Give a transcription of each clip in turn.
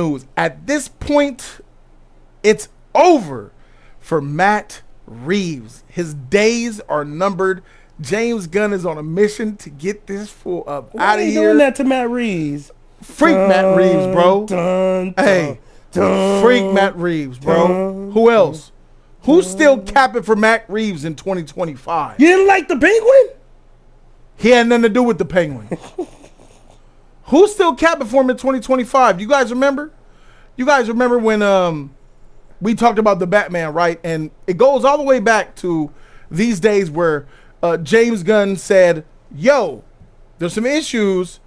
news. At this point, it's over for Matt Reeves. His days are numbered. James Gunn is on a mission to get this fool up out of here. Doing that to Matt Reeves. Freak Matt Reeves, bro. Freak Matt Reeves, bro. Who else? Who's still capping for Matt Reeves in 2025? You didn't like the Penguin? He had nothing to do with the Penguin. Who's still capping for him in 2025? You guys remember? You guys remember when we talked about the Batman, right? And it goes all the way back to these days where James Gunn said, yo, there's some issues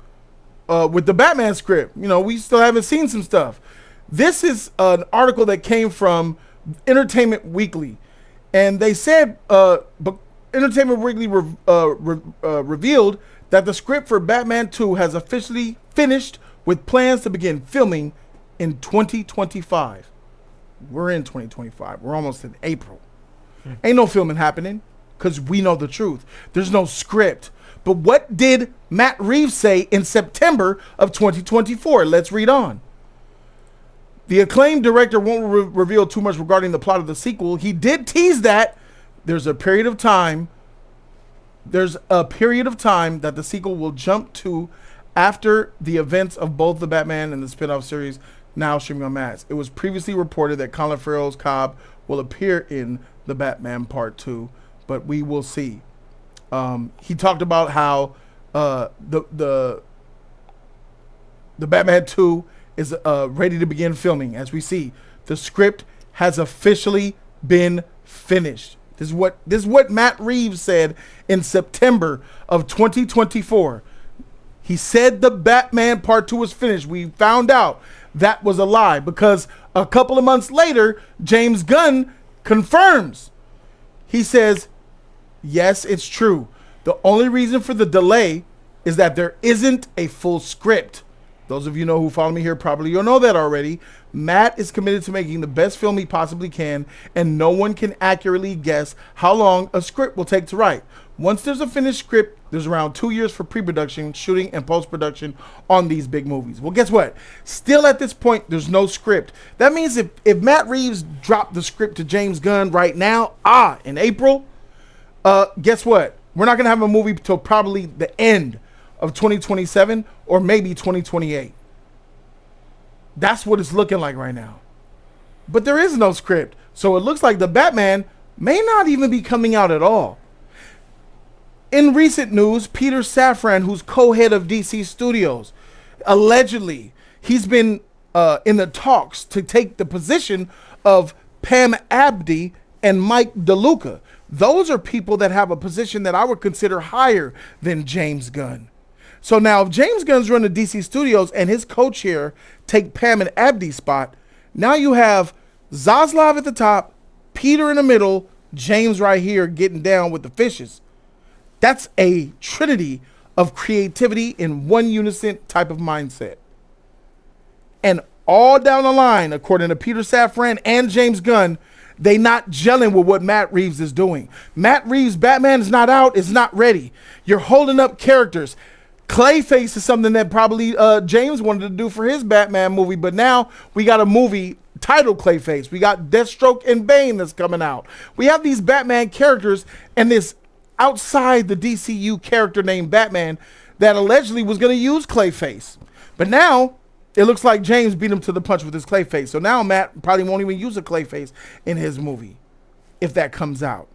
with the Batman script. You know, we still haven't seen some stuff. This is an article that came from Entertainment Weekly. And they said, Entertainment Weekly revealed that the script for Batman 2 has officially finished with plans to begin filming in 2025. We're in 2025. We're almost in April. Ain't no filming happening because we know the truth. There's no script. But what did Matt Reeves say in September of 2024? Let's read on. The acclaimed director won't reveal too much regarding the plot of the sequel. He did tease that there's a period of time that the sequel will jump to after the events of both the Batman and the spin-off series now streaming on Max. It was previously reported that Colin Farrell's Cobb will appear in the Batman Part 2, but we will see. He talked about how the Batman 2 is ready to begin filming. As we see, the script has officially been finished. This is what Matt Reeves said in September of 2024. He said the Batman Part 2 was finished. We found out that was a lie because a couple of months later, James Gunn confirms. He says, yes, it's true. The only reason for the delay is that there isn't a full script. Those of you who follow me here probably you'll know that already. Matt is committed to making the best film he possibly can, and no one can accurately guess how long a script will take to write. Once there's a finished script, there's around 2 years for pre-production, shooting, and post-production on these big movies. Well, guess what? Still at this point, there's no script. That means if Matt Reeves dropped the script to James Gunn right now, in April, guess what? We're not going to have a movie till probably the end of 2027 or maybe 2028. That's what it's looking like right now. But there is no script. So it looks like the Batman may not even be coming out at all. In recent news, Peter Safran, who's co-head of DC Studios, allegedly, he's been in the talks to take the position of Pam Abdi and Mike DeLuca. Those are people that have a position that I would consider higher than James Gunn. So now if James Gunn's running DC Studios and his co-chair take Pam and Abdi's spot, now you have Zaslav at the top, Peter in the middle, James right here getting down with the fishes. That's a trinity of creativity in one unison type of mindset. And all down the line, according to Peter Safran and James Gunn, they not gelling with what Matt Reeves is doing. Matt Reeves' Batman is not out, it's not ready. You're holding up characters. Clayface is something that probably James wanted to do for his Batman movie, but now we got a movie titled Clayface. We got Deathstroke and Bane that's coming out. We have these Batman characters and this outside the DCU character named Batman that allegedly was going to use Clayface. But now it looks like James beat him to the punch with his Clayface. So now Matt probably won't even use a Clayface in his movie if that comes out.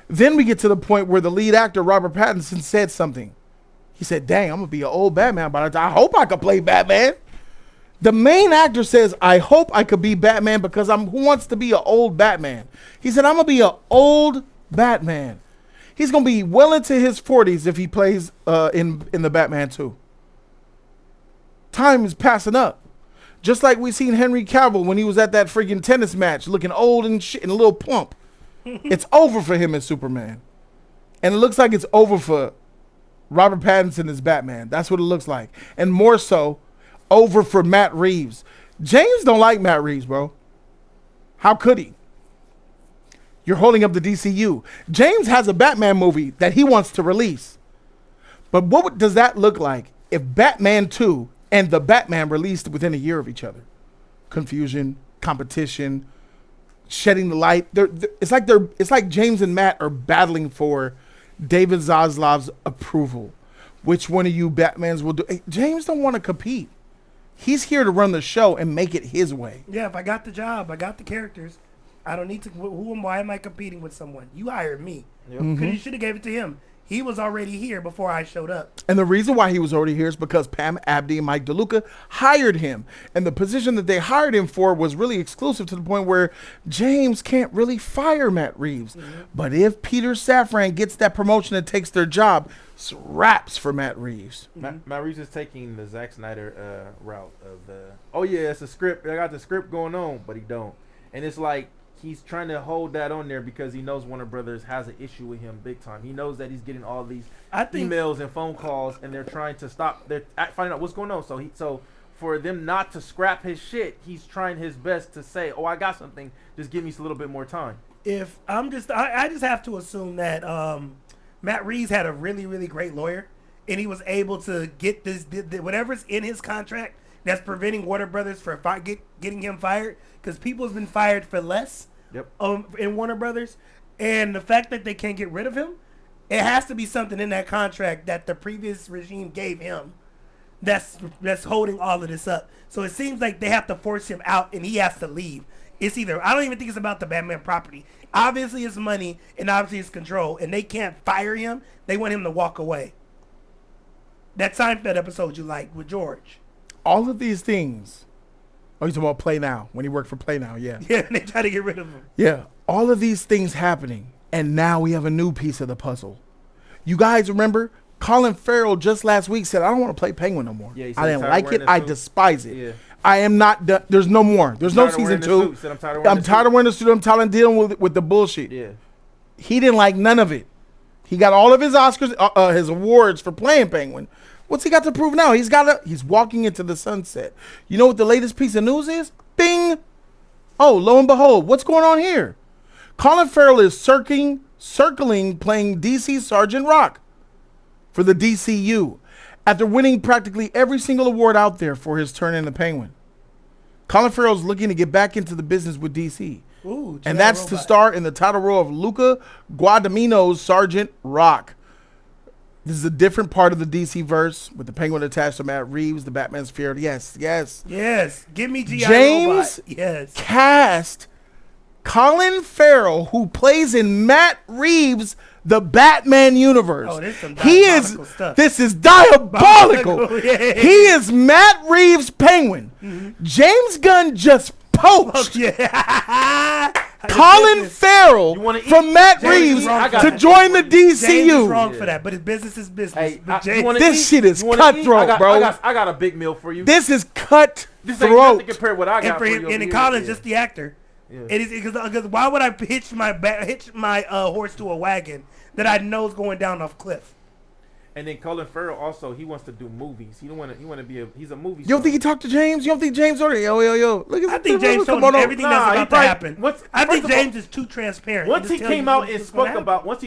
Then we get to the point where the lead actor, Robert Pattinson, said something. He said, dang, I'm going to be an old Batman, but I hope I could play Batman. The main actor says, I hope I could be Batman because who wants to be an old Batman? He said, I'm going to be an old Batman. He's going to be well into his 40s if he plays in the Batman 2. Time is passing up. Just like we seen Henry Cavill when he was at that freaking tennis match looking old and shit and a little plump. It's over for him as Superman. And it looks like it's over for Robert Pattinson as Batman. That's what it looks like. And more so, over for Matt Reeves. James don't like Matt Reeves, bro. How could he? You're holding up the DCU. James has a Batman movie that he wants to release. But what does that look like if Batman 2 and the Batman released within a year of each other. Confusion, competition, shedding the light. It's like James and Matt are battling for David Zaslav's approval. Which one of you Batmans will do? Hey, James don't want to compete. He's here to run the show and make it his way. Yeah, if I got the job, I got the characters. I don't need to. Why am I competing with someone? You hired me. Because you should have gave it to him. He was already here before I showed up. And the reason why he was already here is because Pam Abdi and Mike DeLuca hired him. And the position that they hired him for was really exclusive to the point where James can't really fire Matt Reeves. But if Peter Safran gets that promotion and takes their job, it's raps for Matt Reeves. Matt Reeves is taking the Zack Snyder route of the, it's a script. I got the script going on, but he don't. And it's like, he's trying to hold that on there because he knows Warner Brothers has an issue with him big time. He knows that he's getting all these emails and phone calls, and they're trying to stop. They're finding out what's going on. So for them not to scrap his shit, he's trying his best to say, "Oh, I got something. Just give me a little bit more time." If I just have to assume that Matt Reeves had a really, really great lawyer, and he was able to get whatever's in his contract that's preventing Warner Brothers from getting him fired, because people have been fired for less. In Warner Brothers, and the fact that they can't get rid of him, it has to be something in that contract that the previous regime gave him that's holding all of this up. So it seems like they have to force him out, and he has to leave. It's either, I don't even think it's about the Batman property. Obviously it's money, and obviously it's control, and they can't fire him. They want him to walk away. That Seinfeld episode you liked with George. All of these things. Oh, you're talking about Play Now, when he worked for Play Now, yeah. Yeah, and they try to get rid of him. Yeah, all of these things happening, and now we have a new piece of the puzzle. You guys remember, Colin Farrell just last week said, I don't want to play Penguin no more. Yeah, I didn't like it. I despise it. Yeah. I am not done. There's no more. There's no season 2. I'm tired of wearing the suit. I'm tired of dealing with the bullshit. Yeah. He didn't like none of it. He got all of his Oscars, his awards for playing Penguin. What's he got to prove now? He's walking into the sunset. You know what the latest piece of news is? Bing! Oh, lo and behold, what's going on here? Colin Farrell is circling playing DC Sergeant Rock for the DCU after winning practically every single award out there for his turn in the Penguin. Colin Farrell's looking to get back into the business with DC. Ooh, and that's to star in the title role of Luca Guadagnino's Sergeant Rock. This is a different part of the DC verse with the Penguin attached to Matt Reeves, the Batman's fear. Yes. Give me G.I. James Robot. Yes. Cast Colin Farrell, who plays in Matt Reeves' The Batman universe. Oh, this is some diabolical stuff. This is diabolical. Yeah. He is Matt Reeves' Penguin. Mm-hmm. James Gunn just poached. Colin Farrell from Matt Reeves to join the DCU. James is wrong for that, but his business is business. Hey, this shit is cutthroat, bro. I got a big meal for you. This is cutthroat. This ain't nothing compared to what I got for you. And Colin's just the actor. Yeah. It is because why would I hitch my horse to a wagon that I know is going down off cliff? And then Colin Farrell also, he wants to do movies. He want to be he's a movie star. You don't think he talked to James? You don't think James ordered? Yo. Look at I think James told him everything that's about to happen. I think James is too transparent. Once he came out and spoke that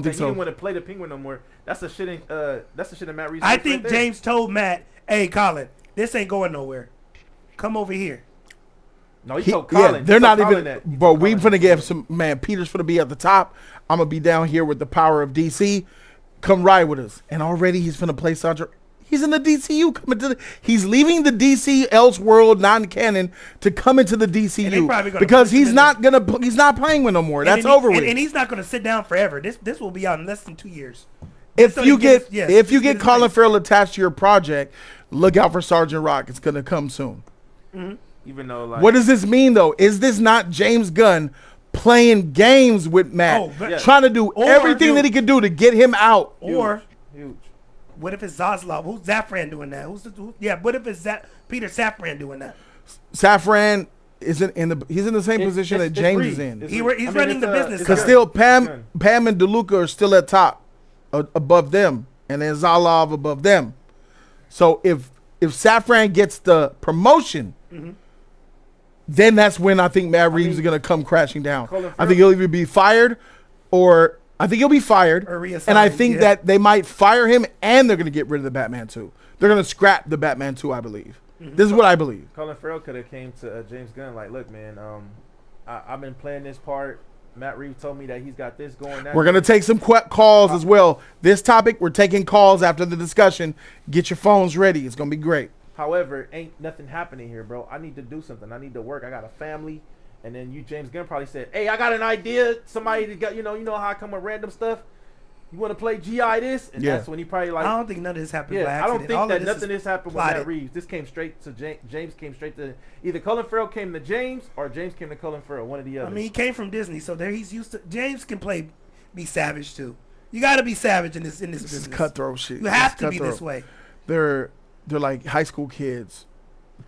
he didn't want to play the Penguin no more. That's the shit in Matt Reeves. I think James told Matt, "Hey, Colin, this ain't going nowhere. Come over here." No, he told Colin. Yeah, they're not even. But we finna get some. Man, Peter's finna be at the top. I'm gonna be down here with the power of DC. Come ride with us. And already he's finna play Sandra. He's in the DCU. He's leaving the DC Elseworld non-canon to come into the DCU because he's not playing with no more. That's over with. And he's not gonna sit down forever. This will be out in less than 2 years. If you get Colin Farrell attached to your project, look out for Sergeant Rock. It's gonna come soon. Mm-hmm. Even though, like, what does this mean though? Is this not James Gunn playing games with Matt, trying to do everything that he could do to get him out? Or what if it's Zaslav? Who's Safran doing that? What if it's Peter Safran doing that? Safran isn't he's in the same position that James is in. He's running the business. Because still Pam and DeLuca are still at top, above them, and then Zaslav above them. So if Safran gets the promotion, then that's when I think Matt Reeves is going to come crashing down. I think he'll either be fired or I think he'll be fired. Or And I reassigned, think yeah. that they might fire him and they're going to get rid of the Batman 2. They're going to scrap the Batman 2, I believe. This is what I believe. Colin Farrell could have came to James Gunn like, look, man, I've been playing this part. Matt Reeves told me that he's got this going. That We're going to take some calls as well. This topic, we're taking calls after the discussion. Get your phones ready. It's going to be great. However, ain't nothing happening here, bro. I need to do something. I need to work. I got a family. And then James Gunn probably said, hey, I got an idea. Somebody that got, you know how I come with random stuff. You want to play GI this? And that's when he probably like. I don't think none of this happened. Yeah, by I accident. don't think All that of this nothing is has happened with plotted. Matt Reeves. This came straight to James came straight to either Colin Farrell came to James or James came to Colin Farrell, one of the others. I mean, he came from Disney, so there he's used to. James can be savage too. You got to be savage in this This business. is cutthroat shit. You have It's to be cutthroat. this way. They're like high school kids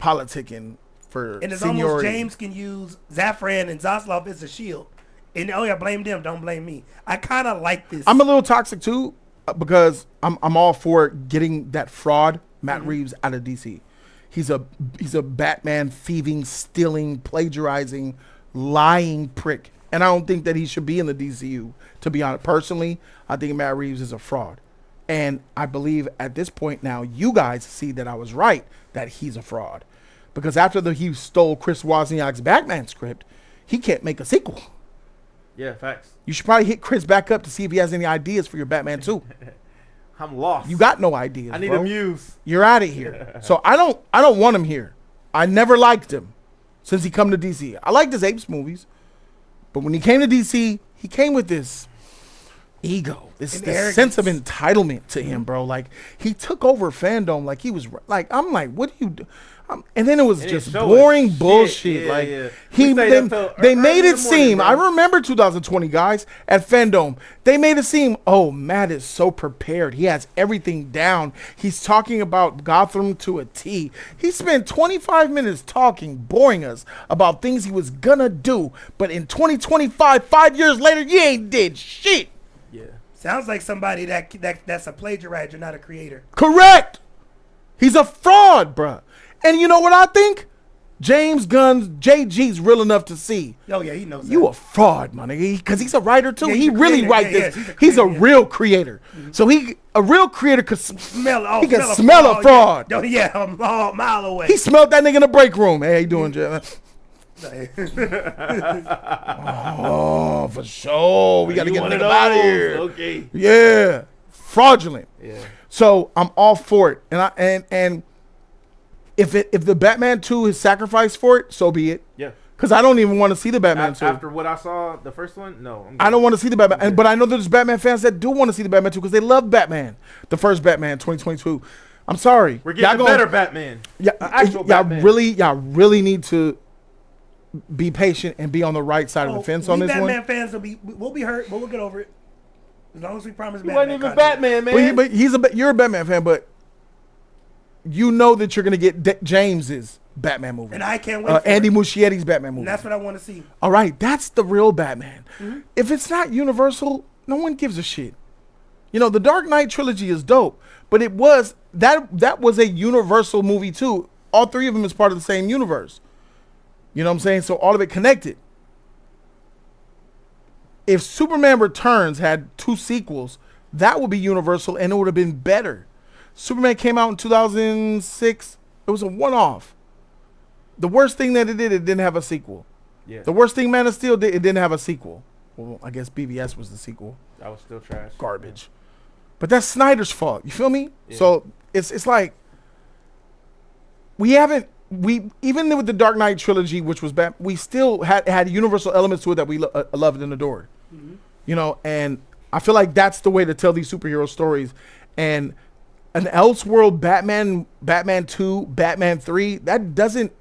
politicking for And it's seniority. almost James can use Zafran and Zaslav as a shield. And oh yeah, blame them, don't blame me. I kind of like this. I'm a little toxic too because I'm all for getting that fraud Matt Reeves out of DC. He's a Batman thieving, stealing, plagiarizing, lying prick. And I don't think that he should be in the DCU. To be honest, personally, I think Matt Reeves is a fraud. And I believe at this point now, you guys see that I was right, that he's a fraud. Because after he stole Chris Wozniak's Batman script, he can't make a sequel. Yeah, facts. You should probably hit Chris back up to see if he has any ideas for your Batman 2. I'm lost. You got no ideas. I need bro. a muse. You're out of here. So I don't want him here. I never liked him since he come to DC. I liked his Apes movies, but when he came to DC, he came with this ego, this sense of entitlement to him, bro. Like he took over fandom, like he was like, I'm like, what do you do? And then it was just boring bullshit. Yeah, like yeah. they made it seem. Bro. I remember 2020, guys, at Fandom. They made it seem, oh, Matt is so prepared. He has everything down. He's talking about Gotham to a T. He spent 25 minutes talking, boring us about things he was gonna do. But in 2025, 5 years later, you ain't did shit. Yeah. Sounds like somebody that's a plagiarizer, not a creator. Correct. He's a fraud, bruh. And you know what I think? James Gunn's JG's real enough to see. Oh yeah, he knows that. You a fraud, my nigga, because he's a writer too. Yeah, he he's a really creator. write Yeah, this. yeah, he's a creator, real creator. So a real creator could smell. he can smell a fraud. Yeah, yeah, a mile away. He smelled that nigga in the break room. Hey, how you doing, Jay? Oh, for sure. We got to get a nigga out of here. Okay. Yeah, fraudulent. Yeah. So I'm all for it, and if the Batman 2 is sacrificed for it, so be it. Yeah. Because I don't even want to see the Batman 2. After what I saw, the first one, no. I don't want to see the Batman, but I know there's Batman fans that do want to see the Batman 2 because they love Batman, the first Batman, 2022. I'm sorry, We're getting a better Batman. Yeah, Actual Batman. y'all really need to be patient and be on the right side of the fence on this Batman one. fans we'll be hurt, but we'll get over it. As long as we promise He Batman. wasn't even Batman, man. But you're a Batman fan, but you know that you're gonna get James's Batman movie, And I can't wait for Andy it. Muschietti's Batman movie. And that's what I want to see. All right, that's the real Batman. If it's not Universal, no one gives a shit. You know, the Dark Knight trilogy is dope, but it was that was a Universal movie too. All three of them is part of the same universe. You know what I'm saying? So all of it connected. If Superman Returns had 2 sequels, that would be Universal and it would have been better. Superman came out in 2006. It was a one-off. The worst thing that it didn't have a sequel. Yeah. The worst thing Man of Steel did, it didn't have a sequel. Well, I guess BVS was the sequel. That was still trash. Garbage. But that's Snyder's fault. You feel me? Yeah. So it's like we even with the Dark Knight trilogy, which was bad, we still had universal elements to it that we loved and adored. You know, and I feel like that's the way to tell these superhero stories. And an Elseworld Batman 2, Batman 3, that doesn't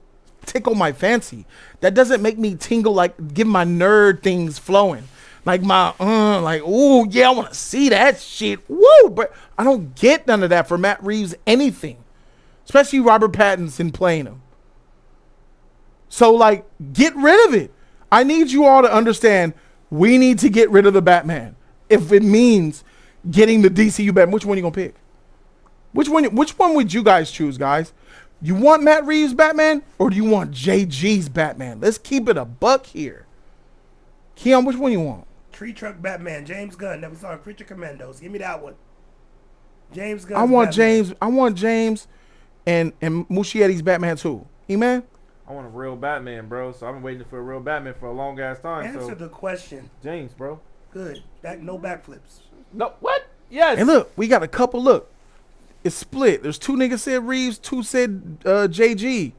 tickle my fancy. That doesn't make me tingle, like give my nerd things flowing. Like like, oh yeah, I want to see that shit. Woo! But I don't get none of that for Matt Reeves anything. Especially Robert Pattinson playing him. So like, get rid of it. I need you all to understand we need to get rid of the Batman. If it means getting the DCU Batman, which one you gonna pick? Which one would you guys choose, guys? You want Matt Reeves Batman or do you want JG's Batman? Let's keep it a buck here. Keon, which one you want? Tree Truck Batman, James Gunn that we saw in Creature Commandos. Give me that one. James Gunn. I want James and Muschietti's Batman too. E-Man? I want a real Batman, bro. So I've been waiting for a real Batman for a long ass time. Answer so the question. James, bro. Good. No backflips. No, what? Yes. And look, we got a couple. Look, it's split. There's 2 niggas said Reeves, 2 said JG,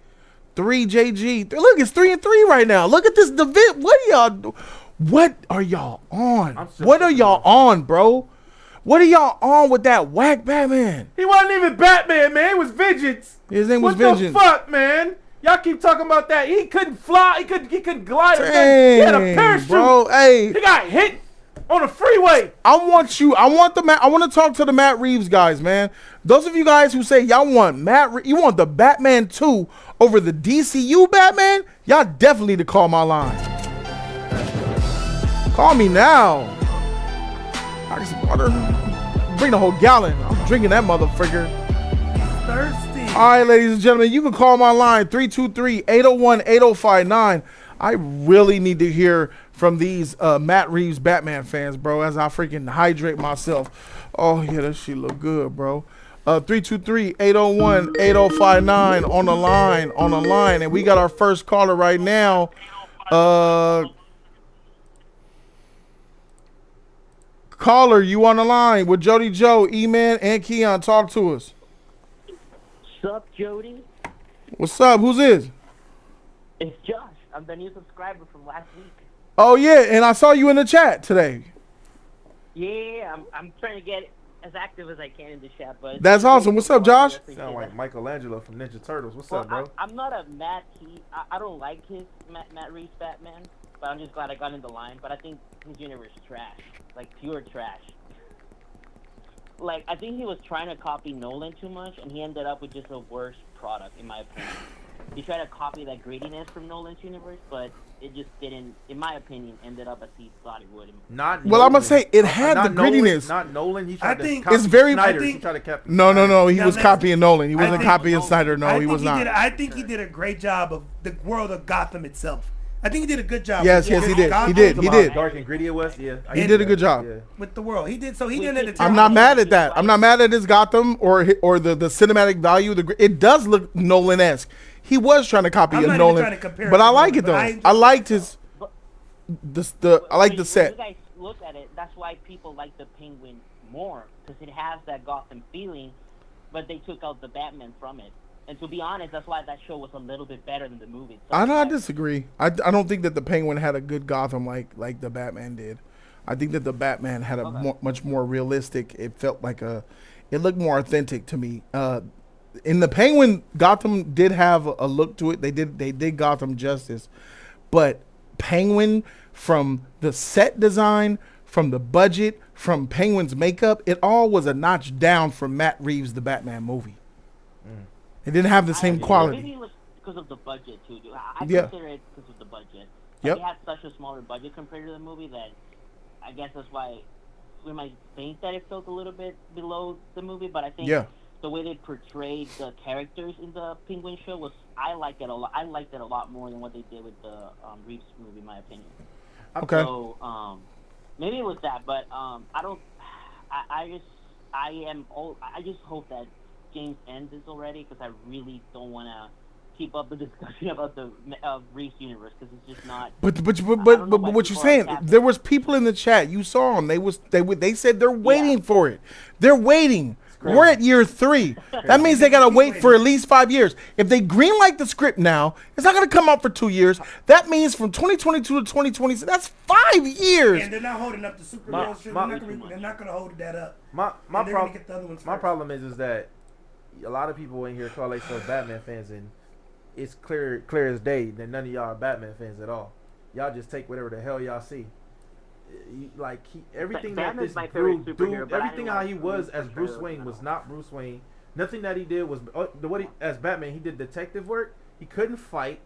3 JG. Look, it's 3 and 3 right now. Look at this division. What are y'all on? What are y'all on, bro? What are y'all on with that whack Batman? He wasn't even Batman, man. It was Vengeance. His name was Vengeance. What the fuck, man? Y'all keep talking about that. He couldn't fly. He couldn't glide. Dang, He had a parachute. bro. Hey, he got hit on a freeway. I want to talk to the Matt Reeves guys, man. Those of you guys who say y'all want you want the Batman 2 over the DCU Batman, y'all definitely need to call my line. Call me now. I get some water. Bring the whole gallon. I'm drinking that motherfucker. Thirsty. All right, ladies and gentlemen, you can call my line 323-801-8059. I really need to hear from these Matt Reeves Batman fans, bro, as I freaking hydrate myself. Oh, yeah, that shit look good, bro. 323-801-8059 on the line. And we got our first caller right now. Caller, you on the line with Jody Joe, E-Man, and Keon. Talk to us. What's up, Jody? What's up? Who's this? It's Josh. I'm the new subscriber from last week. Oh, yeah, and I saw you in the chat today. Yeah, I'm trying to get as active as I can in the chat, but that's awesome. What's up, Josh? Sound like Michelangelo from Ninja Turtles. What's well, up, bro? I'm not a Matt. I don't like his Matt Reeves Batman, but I'm just glad I got in the line. But I think his universe is trash, like pure trash. Like, I think he was trying to copy Nolan too much, and he ended up with just a worse product, in my opinion. He tried to copy that grittiness from Nolan's universe, but it just didn't, in my opinion, ended up as he thought it would. Well, I'm gonna say it had the grittiness. Not Nolan. He tried to it's very. Snyder. He tried to copy. No. He was copying Nolan. He wasn't copying Snyder. No, he was not. I think he did a great job of the world of Gotham itself. I think he did a good job. Yes, he did. He did. Dark and gritty it was. Yeah, he did a good job with the world. He did. So he didn't. I'm not mad at that. I'm not mad at his Gotham or the cinematic value. It does look Nolan-esque. He was trying to copy Nolan, but I like it though. I liked his. I like the set. When you guys look at it, that's why people like the Penguin more, because it has that Gotham feeling, but they took out the Batman from it. And to be honest, that's why that show was a little bit better than the movie. So I disagree. I don't think that the Penguin had a good Gotham like the Batman did. I think that the Batman had a much more realistic. It felt like it looked more authentic to me. In the Penguin, Gotham did have a look to it. They did Gotham justice, but Penguin, from the set design, from the budget, from Penguin's makeup, it all was a notch down from Matt Reeves' The Batman movie. It didn't have the same quality. Maybe it was because of the budget too. I consider it because of the budget. Like, it had such a smaller budget compared to the movie that I guess that's why we might think that it felt a little bit below the movie. But I think the way they portrayed the characters in the Penguin show was I liked it a lot. I liked it a lot more than what they did with the Reeves movie, in my opinion. Okay. So maybe it was that, but I just hope that James ends this already, because I really don't want to keep up the discussion about the Reeves universe, because it's just not. But what you're saying? There was people in the chat. You saw them. They said they're waiting for it. They're waiting. We're at year 3. That means they gotta wait for at least 5 years. If they greenlight the script now, it's not gonna come out for 2 years. That means from 2022 to 2020. That's 5 years. And they're not holding up the Supergirl shit. They're not gonna hold that up. My problem is that a lot of people in here call themselves Batman fans, and it's clear as day that none of y'all are Batman fans at all. Y'all just take whatever the hell y'all see. Everything that this dude, everything how he was as Bruce Wayne was not Bruce Wayne. Nothing that he did was as Batman. He did detective work. He couldn't fight.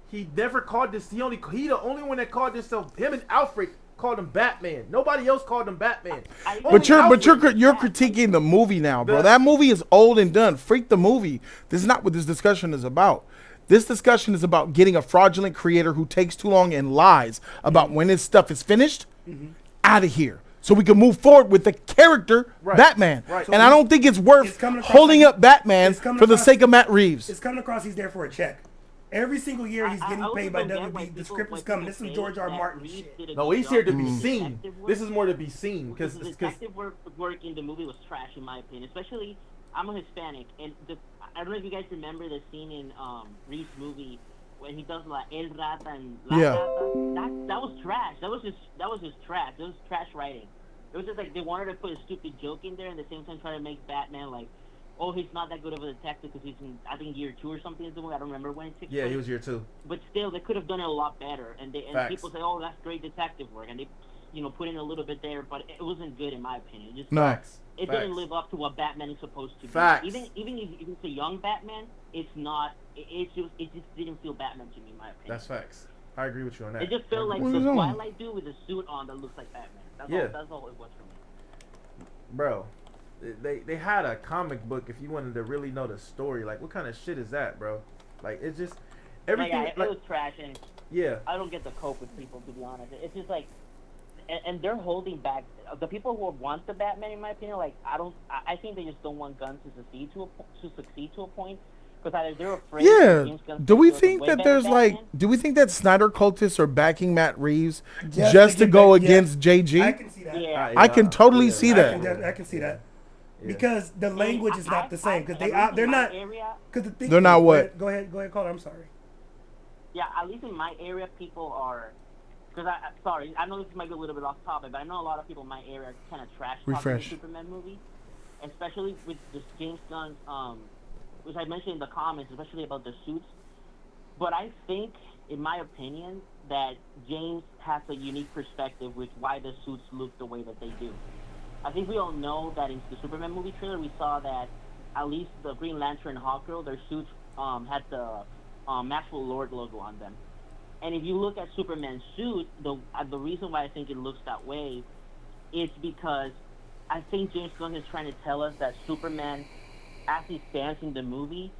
He never called this. He the only one that called himself. Him and Alfred called him Batman. Nobody else called him Batman. But you're critiquing the movie now, bro. That movie is old and done. Freak the movie. This is not what this discussion is about. This discussion is about getting a fraudulent creator who takes too long and lies about when his stuff is finished out of here. So we can move forward with the character Batman. Right. And I don't think it's worth holding up Batman for the sake of Matt Reeves. It's coming across he's there for a check. Every single year he's getting paid by WB. The script is coming. This is George R. Martin shit. No, he's here to be seen. This is more to be seen because the detective work in the movie was trash in my opinion. Especially, I'm a Hispanic, and I don't know if you guys remember the scene in Reeves' movie when he does la el rata and la rata. That was trash. That was just trash. It was trash writing. It was just like they wanted to put a stupid joke in there and at the same time try to make Batman like, oh, he's not that good of a detective because he's in, I think, year 2 or something. I don't remember when it took place. Yeah, he was year 2. But still, they could have done it a lot better. And people say, oh, that's great detective work. And they, put in a little bit there, but it wasn't good in my opinion. It didn't live up to what Batman is supposed to be. Even if it's a young Batman, it's not. It just didn't feel Batman to me, in my opinion. That's facts. I agree with you on that. It just felt like the Twilight dude with a suit on that looks like Batman. That's all it was for me. Bro, they had a comic book if you wanted to really know the story. Like, what kind of shit is that, bro? Like, it's just everything. It was trash, and I don't get the cope with people, to be honest. It's just like, and they're holding back the people who want the Batman. In my opinion, like I think they just don't want Gunn to succeed to a point. Because either they're afraid. Yeah. Do we think that there's do we think that Snyder cultists are backing Matt Reeves just to go against JG? I can see that. Yeah. I can totally see that. I can see that. Because the language is not the same. Because they're not. Because they're not what? Go ahead, Colin. I'm sorry. Yeah, at least in my area, people are. Because sorry, I know this might be a little bit off topic, but I know a lot of people in my area kind of trash talking the Superman movie, especially with this James Gunn's which I mentioned in the comments, especially about the suits. But I think, in my opinion, that James has a unique perspective with why the suits look the way that they do. I think we all know that in the Superman movie trailer, we saw that at least the Green Lantern and Hawkgirl, their suits had the Maxwell Lord logo on them. And if you look at Superman's suit, the reason why I think it looks that way is because I think James Gunn is trying to tell us that Superman, as he stands in the movie,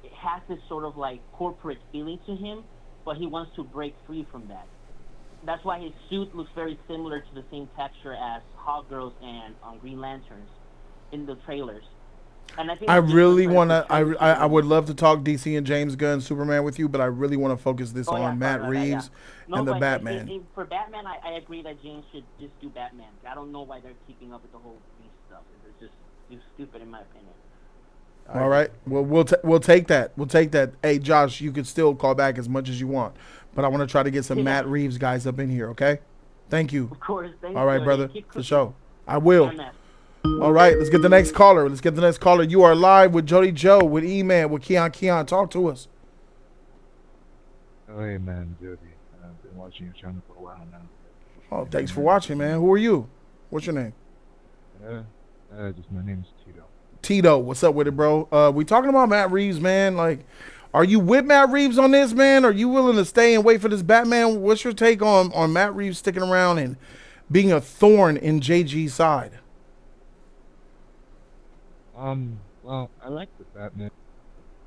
it has this sort of like corporate feeling to him, but he wants to break free from that. That's why his suit looks very similar to the same texture as Hawkgirl's and Green Lanterns in the trailers. And I think I really want to. I would love to talk DC and James Gunn Superman with you, but I really want to focus this on Matt Reeves and the Batman. For Batman, I agree that James should just do Batman. I don't know why they're keeping up with the whole Reeves stuff. It's just stupid in my opinion. All right. Well, we'll take that. We'll take that. Hey, Josh, you can still call back as much as you want, but I want to try to get some Matt Reeves guys up in here. Okay. Thank you. Of course. All right, brother. For sure. I will. All right. Let's get the next caller. You are live with Jody Joe, with E-Man, with Keon. Talk to us. Oh, hey, man, Jody. I've been watching your channel for a while now. Oh, thanks for watching, man. Who are you? What's your name? Just my name is Tito. Tito, what's up with it, bro? We talking about Matt Reeves, man. Like, are you with Matt Reeves on this, man? Are you willing to stay and wait for this Batman? What's your take on Matt Reeves sticking around and being a thorn in JG's side? Well, I like the Batman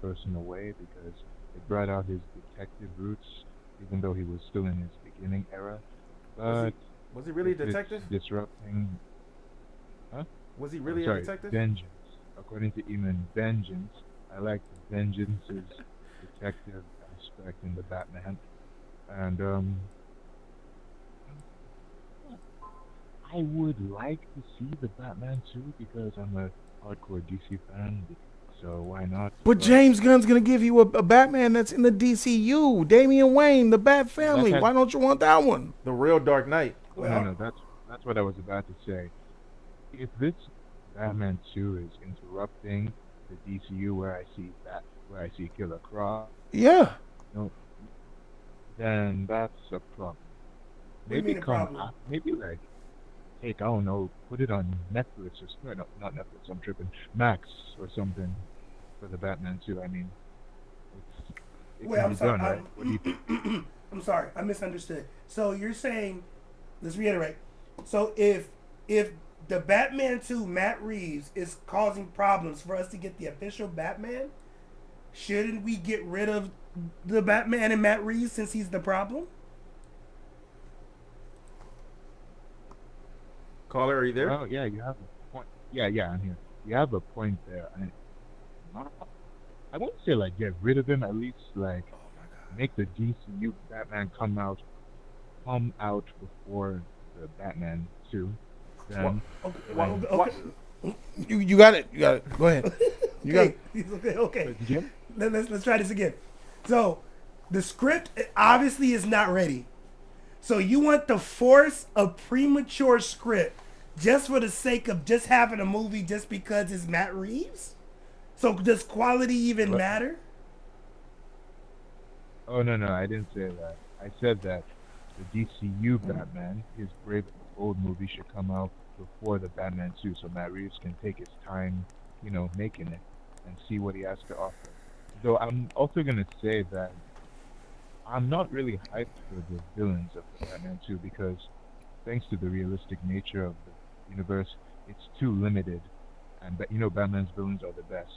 personal way because it brought out his detective roots, even though he was still in his beginning era. But was he really a detective? Disrupting. Huh? Was he really a detective? Vengeance. According to Eamon, vengeance. I like the vengeance's detective aspect in the Batman, and I would like to see the Batman too because I'm a hardcore DC fan. So why not? But James Gunn's gonna give you a Batman that's in the DCU. Damian Wayne, the Bat Family. Why don't you want that one? The real Dark Knight. No, that's what I was about to say. If this Batman 2 is interrupting the DCU where I see Killer Croc, then that's a problem. Maybe like take, I don't know, put it on Netflix or no, not Netflix. I'm tripping. Max or something for the Batman 2. I mean, I'm sorry. Done, right? What do you think? I'm sorry. I misunderstood. So you're saying, let's reiterate. So if the Batman 2 Matt Reeves is causing problems for us to get the official Batman, shouldn't we get rid of the Batman and Matt Reeves since he's the problem? Caller, are you there? Well, yeah, you have a point. Yeah, I'm here. You have a point there. I won't say like get rid of him. At least like make the DCU Batman come out before the Batman 2. Then Okay. You got it. You got it. Go ahead. You got it. Okay. Let's try this again. So, the script obviously is not ready. So you want to force a premature script just for the sake of just having a movie just because it's Matt Reeves? So does quality even matter? Oh no, I didn't say that. I said that the DCU Batman, his Brave Old movie, should come out before the Batman 2, so Matt Reeves can take his time, making it and see what he has to offer. Though I'm also gonna say that I'm not really hyped for the villains of the Batman 2 because, thanks to the realistic nature of the universe, it's too limited. And Batman's villains are the best.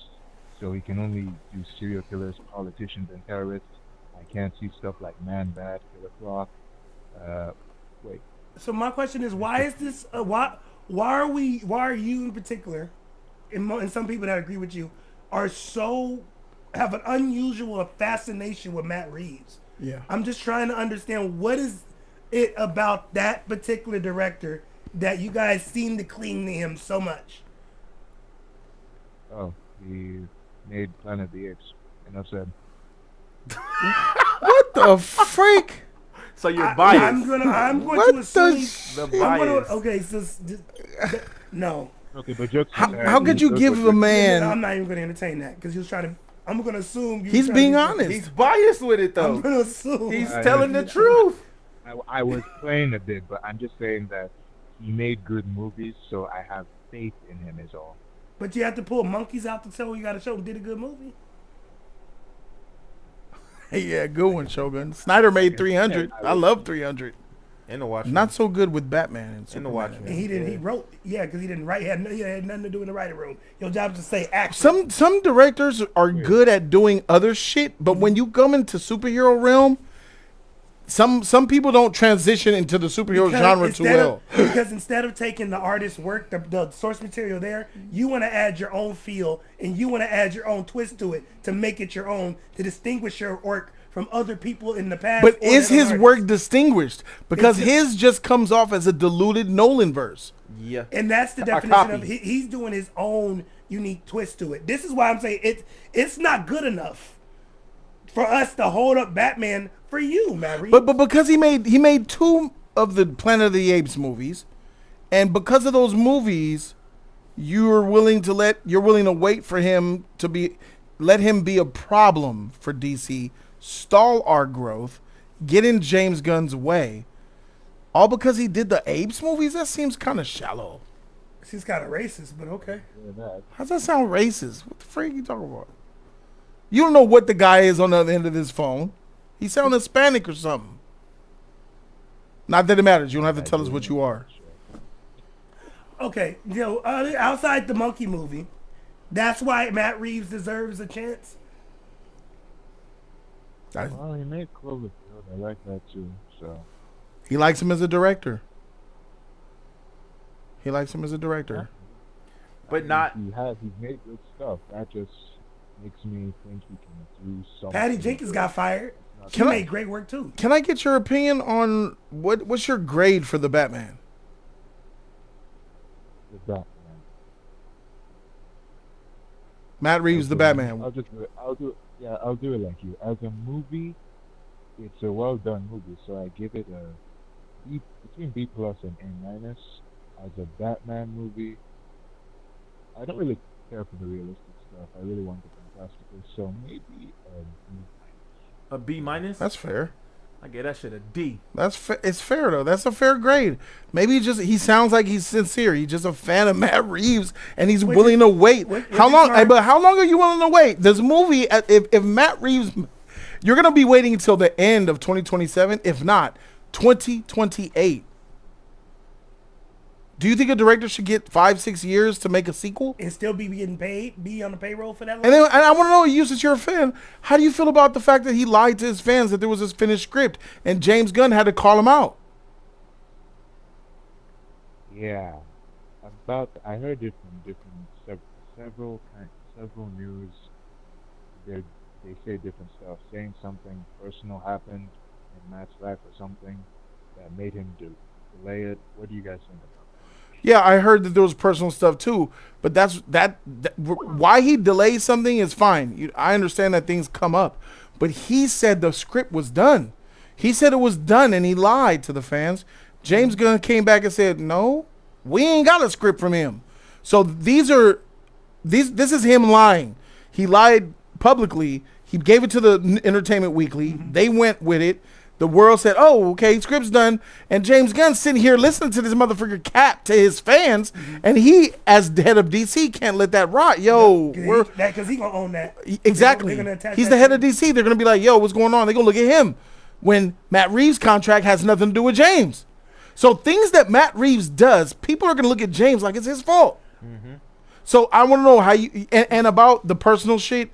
So he can only do serial killers, politicians, and terrorists. I can't see stuff like Man-Bat, Killer Croc. Wait. So my question is, why is this? Why are you in particular, and some people that agree with you, have an unusual fascination with Matt Reeves? Yeah. I'm just trying to understand what is it about that particular director that you guys seem to cling to him so much. Oh, he made Planet of the Apes. Enough said. What the freak? So you're biased. I'm going to assume the bias. Okay, so no. Okay, but jokes. How could you give a man? I'm not even going to entertain that because he was trying to. I'm going to assume he's being honest. He's biased with it though. I'm going to assume he's telling the truth. I was playing a bit, but I'm just saying that he made good movies, so I have faith in him is all. But you have to pull monkeys out to tell you got to show him did a good movie. Yeah, good one, Shogun. Snyder made 300. I love 300. In the Watchmen. Not so good with Batman and Superman. In the Watchmen. And he didn't. He wrote. Yeah, because he didn't write. He had nothing to do in the writing room. Your job is to say action. Some directors are good at doing other shit, but when you come into superhero realm, some people don't transition into the superhero genre too well. Because instead of taking the artist's work, the source material there, you want to add your own feel and you want to add your own twist to it to make it your own, to distinguish your work from other people in the past. But is his work distinguished? Because his just comes off as a diluted Nolan verse. Yeah. And that's the definition of he's doing his own unique twist to it. This is why I'm saying it's not good enough for us to hold up Batman for you, Matt Reeves. But because he made 2 of the Planet of the Apes movies, and because of those movies, you're willing to wait for him to let him be a problem for DC, stall our growth, get in James Gunn's way, all because he did the Apes movies. That seems kind of shallow. He's kind of racist, but okay. How's that sound racist? What the freak are you talking about? You don't know what the guy is on the other end of this phone. He sounds Hispanic or something. Not that it matters. You don't have to tell us what you are. Okay, outside the monkey movie, that's why Matt Reeves deserves a chance. Well, he made Cloverfield. I like that too. So he likes him as a director. But not. He's made good stuff. That just makes me think he can do something. Patty Jenkins got fired. She made great work too. Can I get your opinion on what's your grade for the Batman? The Batman. Matt Reeves, the Batman. I'll do it like you. As a movie, it's a well done movie, so I give it a B, between B plus and A minus. As a Batman movie, I don't really care for the realistic stuff. I really want the fantastical, so maybe a B. A B minus? That's fair. I get that shit a D. It's fair though. That's a fair grade. Maybe he sounds like he's sincere. He's just a fan of Matt Reeves and he's willing to wait. How long are you willing to wait? This movie, if Matt Reeves, you're gonna be waiting until the end of 2027, if not 2028. Do you think a director should get 5-6 years to make a sequel? And still be getting paid, be on the payroll for that long? And then, and I want to know, you since you're a fan, how do you feel about the fact that he lied to his fans that there was this finished script and James Gunn had to call him out? Yeah, I heard it from several news. They say different stuff, saying something personal happened in Matt's life or something that made him delay it. What do you guys think about that? Yeah, I heard that there was personal stuff too, but why he delayed something is fine. I understand that things come up, but he said the script was done. He said it was done, and he lied to the fans. James Gunn came back and said, "No, we ain't got a script from him." So this is him lying. He lied publicly. He gave it to the Entertainment Weekly. They went with it. The world said, "Oh, okay, script's done." And James Gunn's sitting here listening to this motherfucker cap to his fans, and he, as the head of DC, can't let that rot. Yo, because he gonna own that. Exactly. He's the head of DC. They're gonna be like, "Yo, what's going on?" They're gonna look at him when Matt Reeves' contract has nothing to do with James. So things that Matt Reeves does, people are gonna look at James like it's his fault. So I want to know how you and about the personal shit.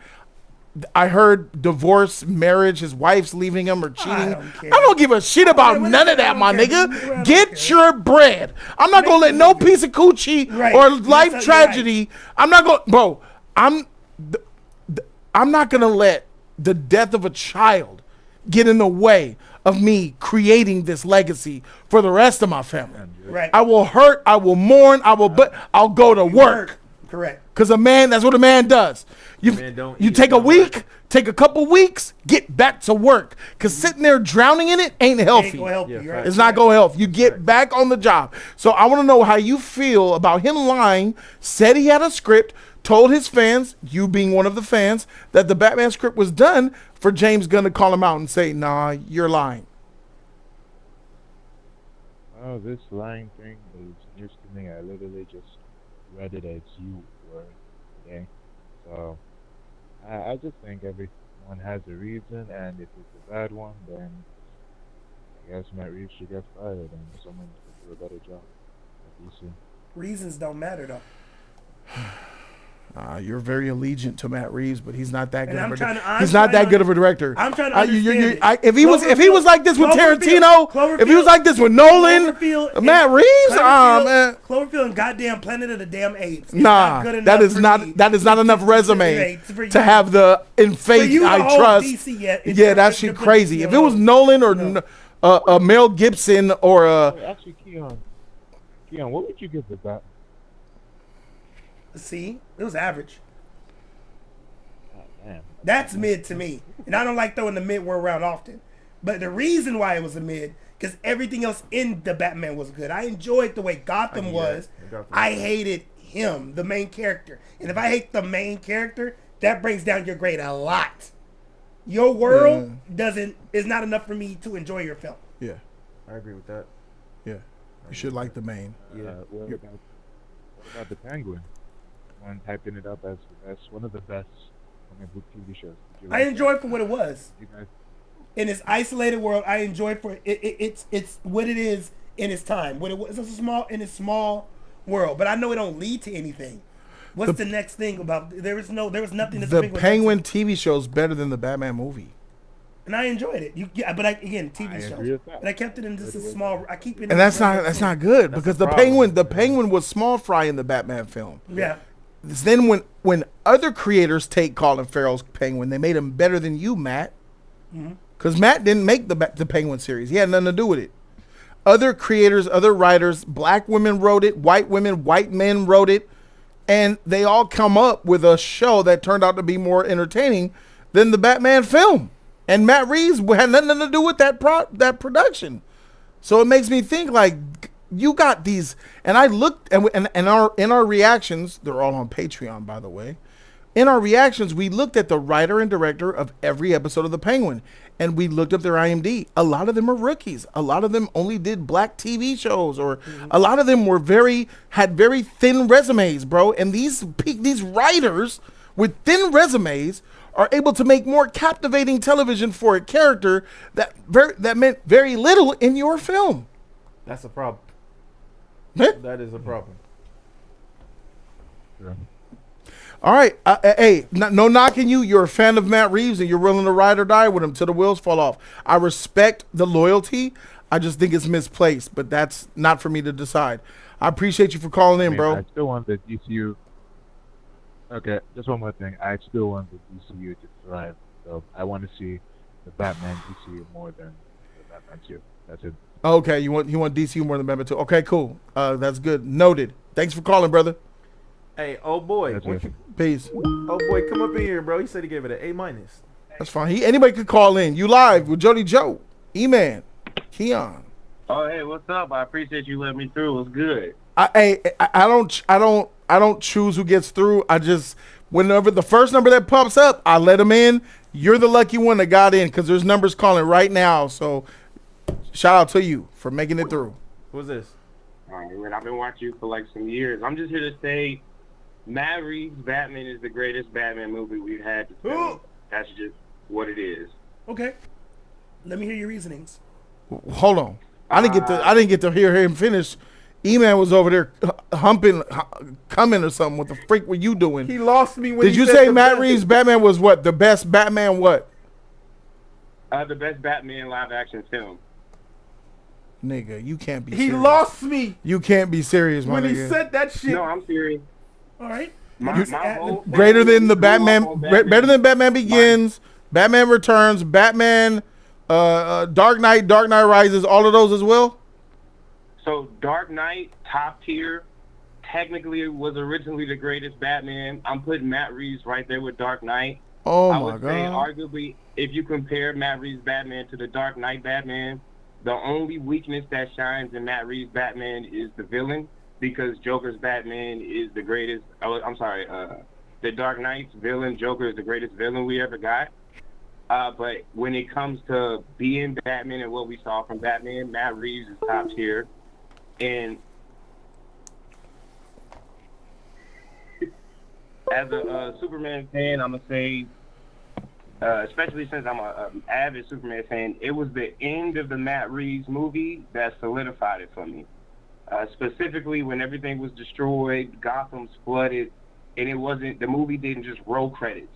I heard divorce, marriage, his wife's leaving him or cheating. I don't give a shit about none of that, my nigga. Get your bread. I'm not gonna let no piece of coochie or life tragedy. I'm not gonna, bro. I'm not gonna let the death of a child get in the way of me creating this legacy for the rest of my family. Right. I will hurt. I will mourn. But I'll go to work. Correct. Because that's what a man does. You take a week, take a couple weeks, get back to work. Because sitting there drowning in it ain't healthy. It's not going to help. You get back on the job. So I want to know how you feel about him lying, said he had a script, told his fans, you being one of the fans, that the Batman script was done for James Gunn to call him out and say, "Nah, you're lying." Oh, this lying thing is news to me. I literally just read it as you were today. So I just think everyone has a reason, and if it's a bad one, then I guess Matt Reeves should get fired and someone should do a better job. Reasons don't matter though. You're very allegiant to Matt Reeves, but he's not that good. He's not that good of a director. I'm trying to understand. If he was like this with Tarantino, if he was like this with Nolan, Matt Reeves, man. Cloverfield and goddamn Planet of the Damn Apes. Nah, that is not enough resume to have the in faith I trust. Yeah, that shit crazy. If it was Nolan or Mel Gibson or actually, Keon, what would you give the Bat? See, it was average. Damn. That's mid to me, and I don't like throwing the mid word around often. But the reason why it was a mid, because everything else in the Batman was good. I enjoyed the way Gotham was. I hated him, the main character, and if I hate the main character, that brings down your grade a lot. Your world is not enough for me to enjoy your film. Yeah, I agree with that. Yeah, you should like the main. What about the Penguin? One typing it up as one of the best comic book TV shows. I enjoyed for what it was. In its isolated world, I enjoyed for it's what it is in its time. What it was, it's a small world, but I know it don't lead to anything. What's the next thing about? There was nothing. The Penguin TV show is better than the Batman movie. And I enjoyed it. TV shows. But I kept it in just a small. I keep it. And that's not good because the Penguin was small fry in the Batman film. Yeah. Then when other creators take Colin Farrell's Penguin, they made him better than you, Matt. Because Matt didn't make the Penguin series. He had nothing to do with it. Other creators, other writers, black women wrote it, white men wrote it, and they all come up with a show that turned out to be more entertaining than the Batman film. And Matt Reeves had nothing to do with that production. So it makes me think like you got these, and I looked and in our reactions, they're all on Patreon, by the way. In our reactions, we looked at the writer and director of every episode of The Penguin, and we looked up their IMDb. A lot of them are rookies. A lot of them only did black TV shows, or a lot of them had very thin resumes, bro. And these writers with thin resumes are able to make more captivating television for a character that meant very little in your film. That's a problem. That is a problem. Yeah. All right. Hey, no knocking you. You're a fan of Matt Reeves and you're willing to ride or die with him till the wheels fall off. I respect the loyalty. I just think it's misplaced, but that's not for me to decide. I appreciate you for calling in, bro. I still want the DCU. Okay, just one more thing. I still want the DCU to thrive. So I want to see the Batman DCU more than the Batman 2. That's it. Okay, you want DCU more than Batman 2. Okay, cool. That's good. Noted. Thanks for calling, brother. Hey, oh boy. Peace. Oh boy, come up in here, bro. He said he gave it an A-. That's fine. Anybody could call in. You live with Jody Joe, E-Man, Keon. Oh, hey, what's up? I appreciate you letting me through. It was good. I don't choose who gets through. I just, whenever the first number that pops up, I let them in. You're the lucky one that got in because there's numbers calling right now. So shout out to you for making it through. Who's this? All right, man, I've been watching you for like some years. I'm just here to say Matt Reeves' Batman is the greatest Batman movie we've had to film. That's just what it is. Okay. Let me hear your reasonings. Hold on. I didn't get to hear him finish. E-Man was over there coming or something. What the freak were you doing? He lost me when Did you say Matt Reeves' Batman was what? The best Batman what? The best Batman live-action film. Nigga, you can't be He serious. lost me You can't be serious, my when he nigga. said that shit. No, I'm serious. All right. Greater than the Batman, better than Batman Begins, Batman Returns, Batman, Dark Knight, Dark Knight Rises, all of those as well? So Dark Knight, top tier, technically was originally the greatest Batman. I'm putting Matt Reeves right there with Dark Knight. Oh I my would God. say arguably, if you compare Matt Reeves' Batman to the Dark Knight Batman, the only weakness that shines in Matt Reeves' Batman is the villain, because Joker's Batman is the greatest. The Dark Knight's villain, Joker, is the greatest villain we ever got. But when it comes to being Batman and what we saw from Batman, Matt Reeves is top tier. And as a Superman fan, I'm going to say, especially since I'm an avid Superman fan, it was the end of the Matt Reeves movie that solidified it for me. Specifically when everything was destroyed, Gotham's flooded, and the movie didn't just roll credits.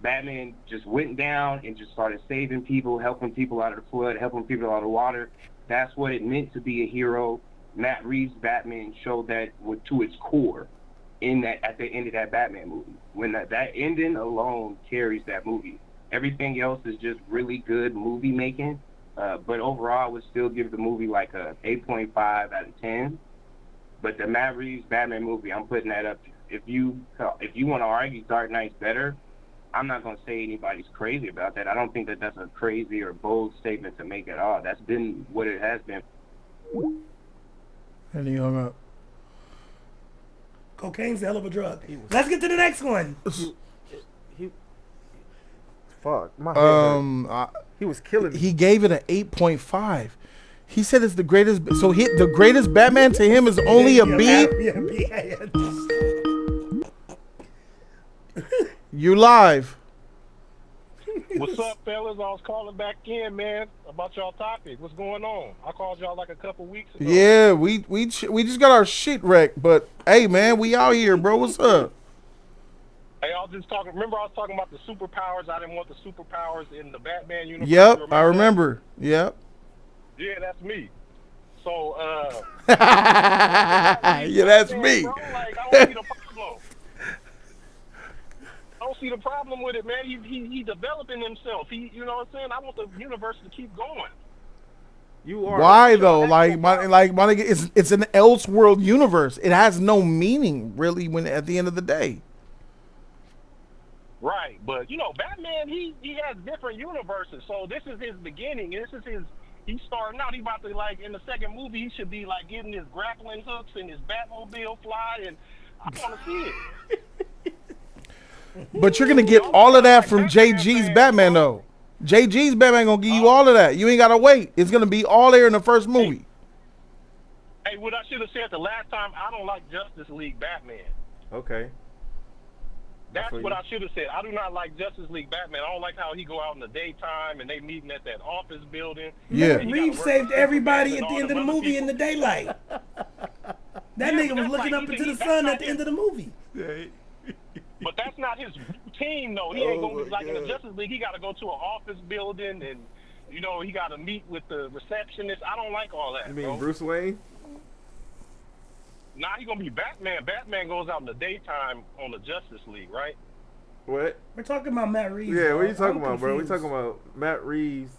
Batman just went down and just started saving people, helping people out of the flood, helping people out of the water. That's what it meant to be a hero. Matt Reeves' Batman showed that to its core at the end of that Batman movie. When that ending alone carries that movie. Everything else is just really good movie making. But overall, I would still give the movie like a 8.5 out of 10. But the Matt Reeves Batman movie, I'm putting that up. If you want to argue Dark Knight's better, I'm not going to say anybody's crazy about that. I don't think that that's a crazy or bold statement to make at all. That's been what it has been. And he hung up. Cocaine's a hell of a drug. Let's get to the next one. Fuck. My head he was killing me. He gave it an 8.5. He said it's the greatest. So the greatest Batman to him is only a B. You live. What's up, fellas? I was calling back in, man, about y'all topic. What's going on? I called y'all like a couple weeks ago. Yeah, we just got our shit wrecked, but hey, man, we out here, bro. What's up? Hey, I was just talking. Remember, I was talking about the superpowers. I didn't want the superpowers in the Batman universe. Yep, I remember. Yep. Yeah, that's me. So, yeah, that's me. Bro, like, I don't see the problem. I don't see the problem with it, man. He developing himself. You know what I'm saying? I want the universe to keep going. You are. Why though? Like it's an Elseworld universe. It has no meaning really when at the end of the day. Right, but Batman, he has different universes. So this is his beginning. This is he's starting out. He about to in the second movie, he should be getting his grappling hooks and his Batmobile fly, and I want to see it. But you're gonna get all of that from JG's Batman though. JG's Batman gonna give you all of that. You ain't gotta wait. It's gonna be all there in the first movie. Hey, what I should have said the last time, I don't like Justice League Batman. Okay. That's what I should have said. I do not like Justice League Batman. I don't like how he go out in the daytime and they meeting at that office building. Yeah. Reeves saved everybody at the end of the movie in the daylight. That Yeah, nigga but was that's looking like up he into the said, sun that's at the not end of the movie. But that's not his routine, though. He ain't gonna be like in the Justice League. He got to go to an office building, and he got to meet with the receptionist. I don't like all that. You mean bro. Bruce Wayne? Nah, he gonna be Batman. Batman goes out in the daytime on the Justice League, right? What? We're talking about Matt Reeves. Yeah, what are bro. you talking I'm about, bro? We confused. talking about Matt Reeves.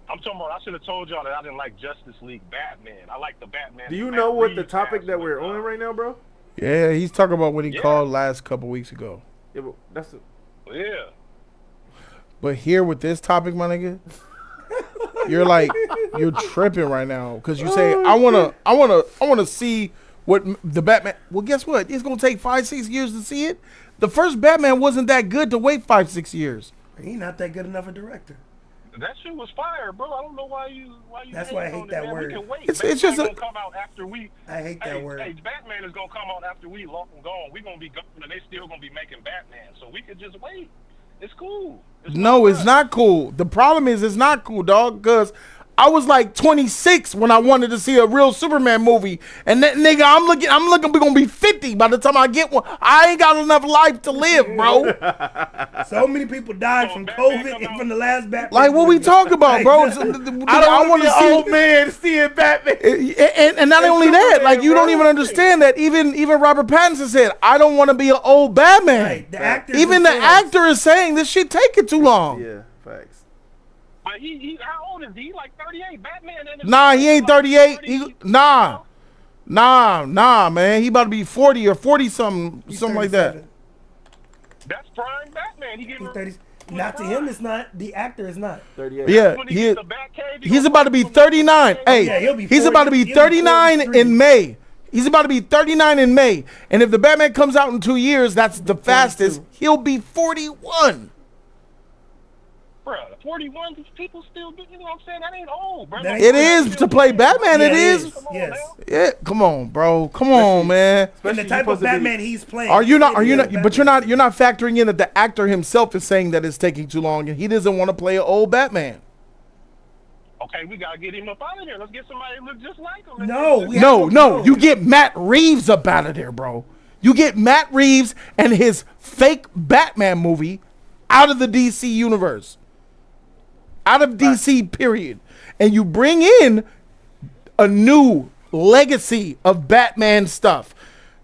I'm talking about. I should have told y'all that I didn't like Justice League Batman. I like the Batman. Do you that know Matt what the Reeves topic has that with, we're on right now, bro? Yeah, he's talking about what he Yeah. called last couple weeks ago. Yeah, but that's Yeah. But here with this topic, my nigga, you're tripping right now because you say I wanna see what the Batman. Well, guess what? It's gonna take 5-6 years to see it. The first Batman wasn't that good to wait 5-6 years. He's not that good enough a director. That shit was fire, bro. I don't know why you. That's why I hate on it, that man. word. We can wait. It's Batman just gonna come out after we. I hate that word. Hey, Batman is gonna come out after we long gone. We gonna be gone, and they still gonna be making Batman. So we could just wait. It's cool. No, it's not cool. The problem is it's not cool, dog, because I was like 26 when I wanted to see a real Superman movie. And that nigga, I'm looking, we're going to be 50 by the time I get one. I ain't got enough life to live, bro. So many people died from COVID and from the last Batman. Like, what we movie. talking about, bro? Like, I want to see old man seeing Batman. And not only that, like, you don't even understand that even Robert Pattinson said, I don't want to be an old Batman. Right, the actors Even the themselves. actor is saying this shit taking too long. Yeah, facts. But he how old is he? Like 38. Batman. Nah, he ain't 38. Nah, man. He about to be 40 or 40 something like that. 37. That's prime Batman. He getting He's 30. Not to him, it's not. The actor is not. 38. Yeah, When he gets the Batcave, he's about to be 39. Hey, Yeah, he'll be he's 40. about to be He'll be 39 43. in May. He's about to be 39 in May. And if the Batman comes out in 2 years, that's the fastest. He'll be 41. Bruh, 41 people still do. You know what I'm saying? That ain't old, bro. That It is to play Batman. Yeah, It is. Come on Yes. now. Yeah, come on, bro. Come on, man. And the type of Batman he's playing. Are you not? But Batman. you're not factoring in that the actor himself is saying that it's taking too long, and he doesn't want to play an old Batman. Okay, we gotta get him up out of here. Let's get somebody that look just like him. No, we No, have no, you get Matt Reeves up out of there, bro. You get Matt Reeves and his fake Batman movie out of the DC universe. Out of DC, period. And you bring in a new legacy of Batman stuff.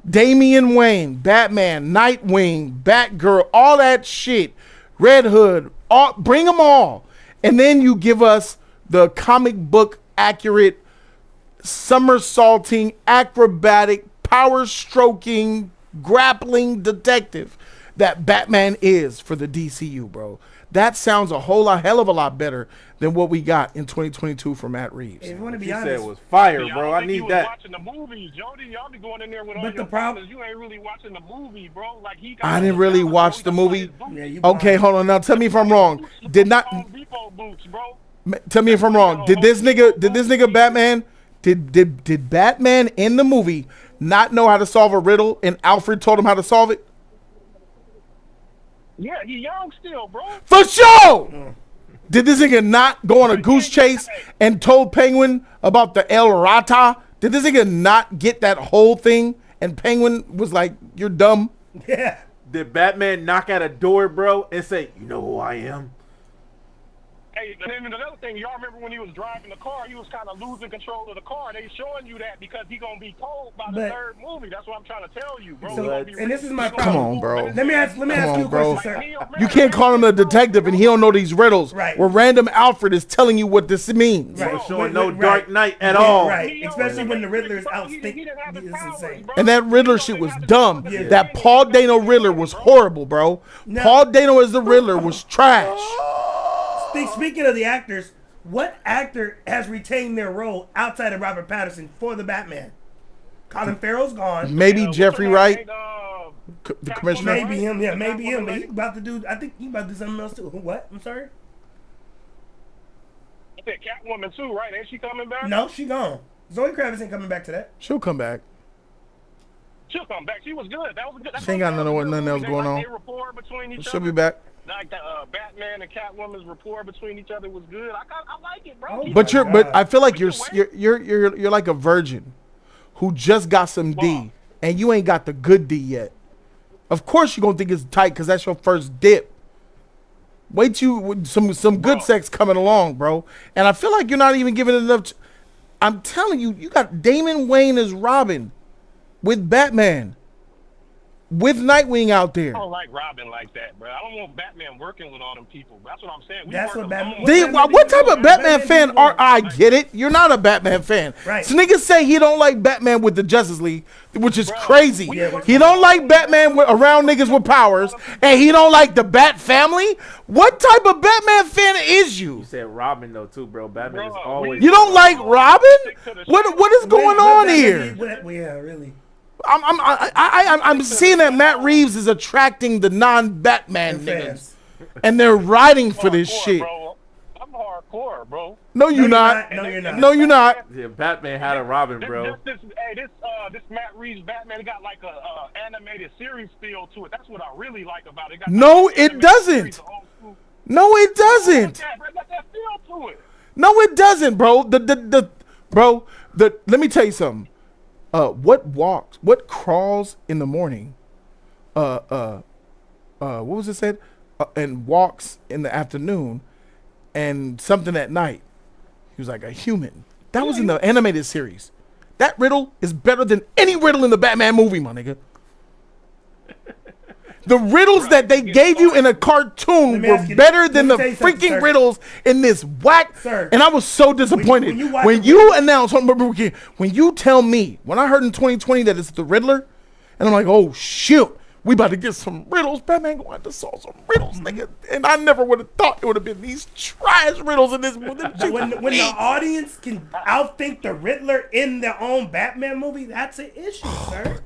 Damian Wayne, Batman, Nightwing, Batgirl, all that shit. Red Hood, bring them all. And then you give us the comic book accurate, somersaulting, acrobatic, power stroking, grappling detective that Batman is for the DCU, bro. That sounds a hell of a lot better than what we got in 2022 from Matt Reeves. If you want to be He honest, said was fire, See, bro. don't I think you need was that. Watching the movies, Jody. Y'all be going in there with all But your the prob- partners. You ain't really watching the movie, bro. Like he. I didn't really watch the movie. yeah, you Okay, blind. hold on. Now tell me if I'm wrong. Did not Home Depot boots, bro. tell me if I'm wrong. Did this nigga Batman? Did Batman in the movie not know how to solve a riddle and Alfred told him how to solve it? Yeah, he young still, bro. For sure. Did this nigga not go on a goose chase and told Penguin about the El Rata? Did this nigga not get that whole thing? And Penguin was like, "You're dumb." Yeah. Did Batman knock at a door, bro, and say, "You know who I am"? Hey, and then another thing, y'all remember when he was driving the car, he was kind of losing control of the car. They showing you that because he gonna be told by the But- third movie. That's what I'm trying to tell you, bro. So- He gonna be and this is my he gonna Come problem. on, bro. Let me ask you a bro. question, sir. You can't call him a detective and he don't know these riddles. Right. Where random Alfred is telling you what this means. Right. Showing Wait, no right. Dark Knight at Yeah, all. Right. Especially when the Riddler is out. He This didn't have the is powers, insane. bro. And that Riddler He shit don't was have the dumb. powers at That the Paul beginning. Dano Riddler was horrible, bro. Now- Paul Dano as the Riddler was trash. Speaking of the actors, what actor has retained their role outside of Robert Pattinson for the Batman? Colin Farrell's gone. Maybe Jeffrey Wright, The the commissioner. Maybe him. Yeah, maybe him. But he's about to do. I think he's about to do something else too. What? I'm sorry. I said Catwoman too, right? Ain't she coming back? No, she gone. Zoe Kravitz ain't coming back to that. She'll come back. She'll come back. She was good. That was good. She ain't got nothing else going on. Their rapport between each She'll other. be back. Like the Batman and Catwoman's rapport between each other was good. I like it, bro. Oh, But my but God. I feel like We you're can you're like a virgin who just got some D, and you ain't got the good D yet. Of course you're gonna think it's tight because that's your first dip. Wait till some good sex coming along, bro. And I feel like you're not even giving it enough. I'm telling you, you got Damon Wayne as Robin with Batman, with Nightwing out there. I don't like Robin like that, bro. I don't want Batman working with all them people. That's what I'm saying. That's what Batman. What type of Batman fan are I? Get it? You're not a Batman fan. Right. So niggas say he don't like Batman with the Justice League, which is crazy. He don't like Batman around niggas with powers, and he don't like the Bat family. What type of Batman fan is you? You said Robin though too, bro. Batman is always. You don't like Robin? What is going on here? Yeah, really. I'm seeing that Matt Reeves is attracting the non-Batman niggas, and they're riding for this shit. Bro. I'm hardcore, bro. No, you're not. No, you're not. No, you're not. Yeah, Batman had a Robin, bro. This Matt Reeves Batman got like a animated series feel to it. That's what I really like about it. No, it doesn't. No, it doesn't. Got that feel to it. No, it doesn't, bro. Let me tell you something. What crawls in the morning, what was it said? And walks in the afternoon and something at night. He was like a human. That was in the animated series. That riddle is better than any riddle in the Batman movie, my nigga. The riddles that they gave you in a cartoon were better than the freaking riddles in this whack. Sir, and I was so disappointed. When you announce, when you tell me, when I heard in 2020 that it's the Riddler, and I'm like, oh, shoot, we about to get some riddles. Batman going to solve some riddles, nigga. And I never would have thought it would have been these trash riddles in this movie. When the audience can outthink the Riddler in their own Batman movie, that's an issue, sir.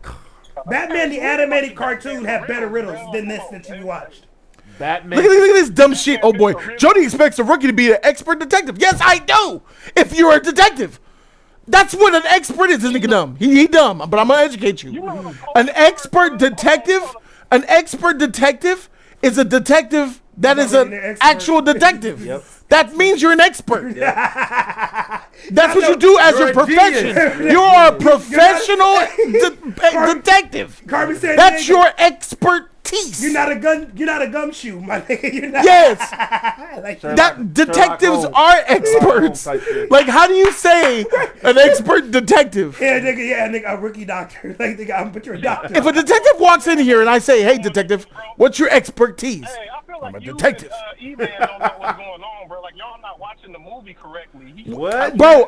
Batman the animated cartoon had better riddles than this that you watched. Batman. Look at this dumb shit. Oh boy, Jody expects a rookie to be an expert detective. Yes, I do. If you're a detective, that's what an expert is. This nigga dumb. He dumb. But I'm gonna educate you. An expert detective. An expert detective is a detective that is an actual detective. Yep. That means you're an expert. That's what you do as your profession. You are a professional detective. That's your expertise. You're not a gumshoe, my nigga. You're not. Yes. Like, that detectives are experts. Like, how do you say an expert detective? Yeah, nigga, a rookie doctor. Like, nigga, but you're a doctor. If a detective walks in here and I say, "Hey, detective, what's your expertise?" Hey, I feel like I'm a detective. E-Man don't know what's going on, bro. Like, y'all not watching the movie correctly. What? Bro,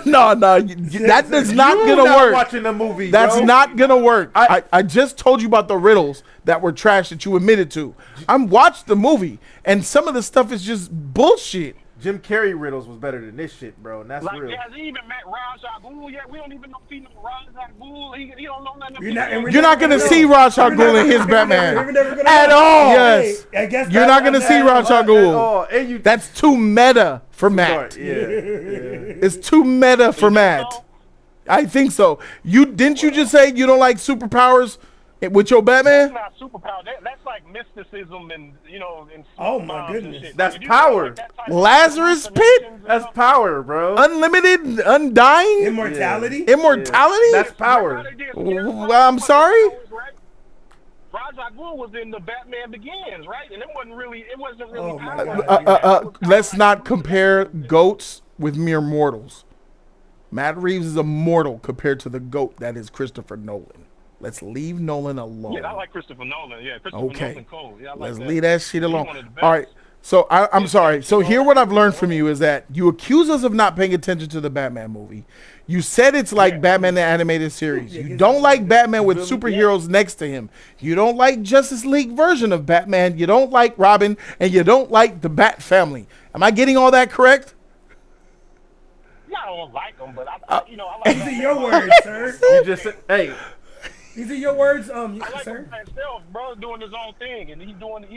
no, that is not gonna work. Watching the movie, That's bro. not gonna work. I just told you about the riddles that were trash that you admitted to. I'm watched the movie, and some of the stuff is just bullshit. Jim Carrey riddles was better than this shit, bro. And that's Like, real. has he even met Ra's al Ghul yet? We don't even know if he knows Ra's al Ghul. He don't know nothing. You're not gonna see Ra's al Ghul in his Batman at all. Yes, I guess you're not gonna see Ra's al Ghul. And That's too meta for Matt. Yeah. It's too meta for Matt. I think so. You just say you don't like superpowers with your Batman? That's not superpower. That's like mysticism and, and oh my goodness. and shit. That's If you power. like that type of Lazarus Pit? hallucinations and That's stuff, power, bro. Unlimited, undying, Immortality? immortality? That's power. Well, I'm sorry? Ra's al Ghul was in the Batman Begins, right? And it wasn't really Oh, my power. Let's not compare goats with mere mortals. Matt Reeves is a mortal compared to the goat that is Christopher Nolan. Let's leave Nolan alone. Yeah, I like Christopher Nolan. Yeah, Christopher Okay. Nolan cool. Yeah, I like Let's that. leave that shit He's alone. one of the best. All right. So I'm sorry. So here what I've learned from you is that you accuse us of not paying attention to the Batman movie. You said it's like Batman the animated series. You don't like Batman with superheroes next to him. You don't like Justice League version of Batman. You don't like Robin, and you don't like the Bat family. Am I getting all that correct? Yeah, I don't like him, but I like These are your words, sir. You just said, hey. These are your words, I like sir. him himself, bro, doing his own thing, and nobody.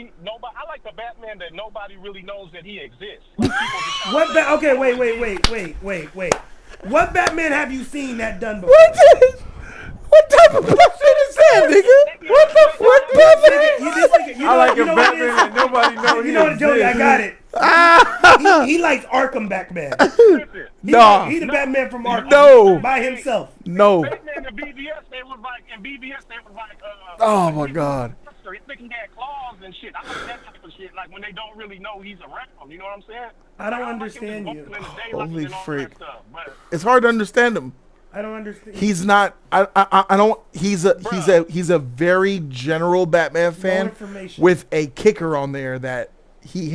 I like the Batman that nobody really knows that he exists. Like, people just Okay, wait. What Batman have you seen that done before? What type of bullshit is Batman, nigga. What the fuck, Batman? I like a Batman that nobody knows. You know what, Jody? I got it. He likes Arkham Batman. Nah. He the Batman from Arkham. No. By himself. No. Batman and BVS, they was like, Oh my God. He think he had claws and shit. I like that type of shit. Like when they don't really know he's around. You know what I'm saying? I don't like understand him you. walking in the daylight Holy and all that freak. stuff, but It's hard to understand him. I don't understand. He's not. I don't. He's a very general Batman fan information. with a kicker on there that he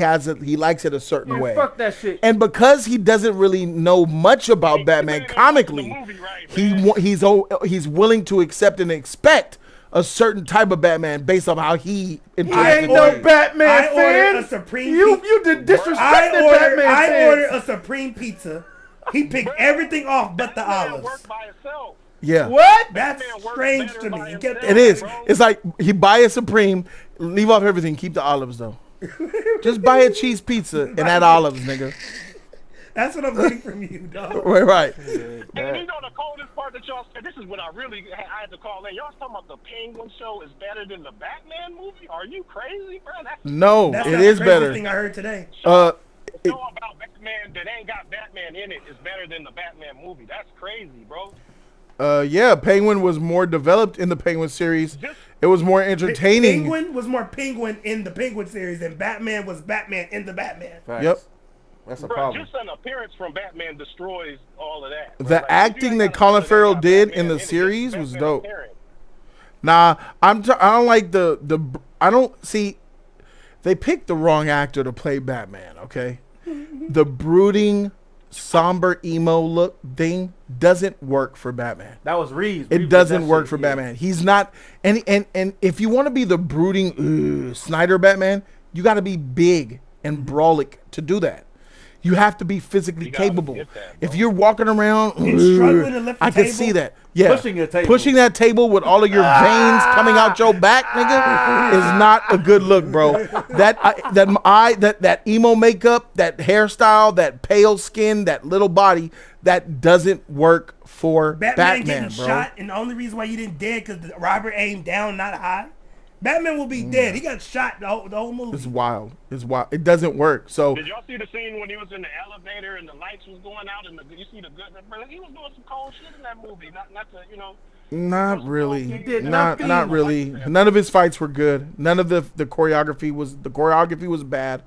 likes it a certain way. Fuck that shit. And because he doesn't really know much about Batman comically, he's willing to accept and expect a certain type of Batman based on how he interacts. Ain't no Batman I fan. ordered a Supreme You did disrespecting Batman I fans. ordered a Supreme pizza. He picked everything off but the Batman olives. worked by himself. Yeah. What? That's Batman works strange better to by me. You himself. get It is. Bro. It's like he buy a Supreme, leave off everything, keep the olives though. Just buy a cheese pizza and add olives, nigga. That's what I'm getting from you, dog. Right. And you know the coldest part that y'all said, this is what I had to call in. Y'all talking about the Penguin show is better than the Batman movie? Are you crazy, bro? No, That's it not is the craziest better. thing I heard today. The show about Batman that ain't got Batman in it is better than the Batman movie. That's crazy, bro. Yeah, Penguin was more developed in the Penguin series. It was more entertaining. Penguin was more Penguin in the Penguin series than Batman was Batman in the Batman. Facts. Yep. That's a Bro, problem. just an appearance from Batman destroys all of that. Bro. The Like, acting you that ain't Colin gotta Farrell got did Batman in the it, just series was Batman dope. appearance. Nah, I don't like I don't see. They picked the wrong actor to play Batman. Okay, the brooding, somber emo look thing doesn't work for Batman. That was Reeves. It Reeves doesn't did that work shit, for yeah. Batman. He's not, and if you want to be the brooding Snyder Batman, you got to be big and brawlic to do that. You have to be physically gotta capable. get that, If you're walking around, And struggling to lift the I can table? see that. Yeah, Pushing a table. pushing that table with all of your veins coming out your back, nigga, is not a good look, bro. That emo makeup, that hairstyle, that pale skin, that little body, that doesn't work for Batman Batman, getting bro. shot, and the only reason why you didn't dead because Robert aimed down, not high. Batman will be dead. He got shot the whole movie. It's wild. It's wild. It doesn't work. So Did y'all see the scene when he was in the elevator and the lights was going out and you see the good? Bro, he was doing some cold shit in that movie. Not to not really. did Not nothing. really. None of his fights were good. None of the choreography was bad.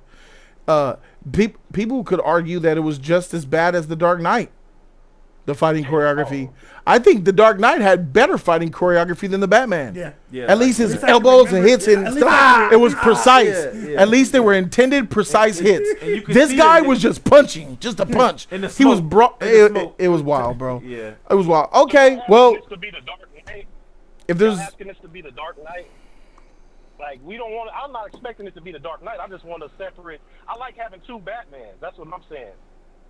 People could argue that it was just as bad as The Dark Knight. The fighting choreography. I think The Dark Knight had better fighting choreography than the Batman. Yeah. Yeah, At least his least I can elbows and remember- hits and at least I stuff. can- It was precise. yeah. At least they were intended precise hits. and you could This see guy it in- was just punching, just a punch. In the He was smoke. In the smoke. it was wild, bro. Yeah. It was wild. Okay, well, This to be the Dark Knight. if Y'all there's asking this to be the Dark Knight. Like we don't want. I'm not expecting it to be the Dark Knight. I just want to separate. I like having two Batmans. That's what I'm saying.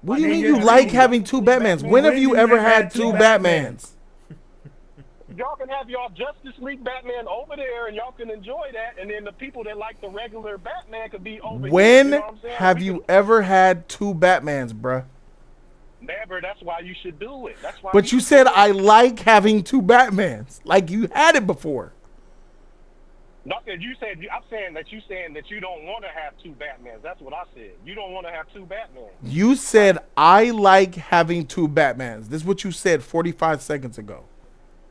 what do you Like, mean yeah, you yeah, like yeah. having two Batmans? When have you ever had two Batmans? Y'all can have y'all Justice League Batman over there, and y'all can enjoy that. And then the people that like the regular Batman could be over here. When You know what I'm saying? have We you can- ever had two Batmans, bruh? Never. That's why you should do it. That's why. But you said I like having two Batmans. Like you had it before. Nothing. You said. I'm saying that you don't want to have two Batmans. That's what I said. You don't want to have two Batmans. You said I like having two Batmans. This is what you said 45 seconds ago.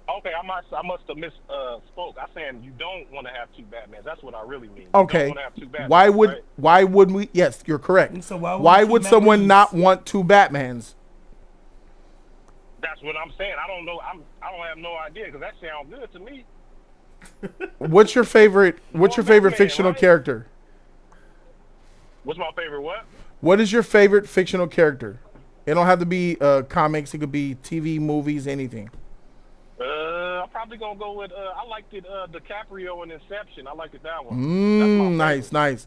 Okay, I must have spoke. I'm saying you don't want to have two Batmans. That's what I really mean. You Okay. don't want to have two Batmans, right? Why wouldn't we? Yes, you're correct. And so why Why would would Matt someone Reeves? not want two Batmans? That's what I'm saying. I don't know. I don't have no idea because that sounds good to me. What's your favorite Batman, fictional right? character? What's my favorite? What? What is your favorite fictional character? It don't have to be comics. It could be TV, movies, anything. I'm probably gonna go with. I liked it. DiCaprio in Inception. I liked it that one. That's my Nice, favorite. nice.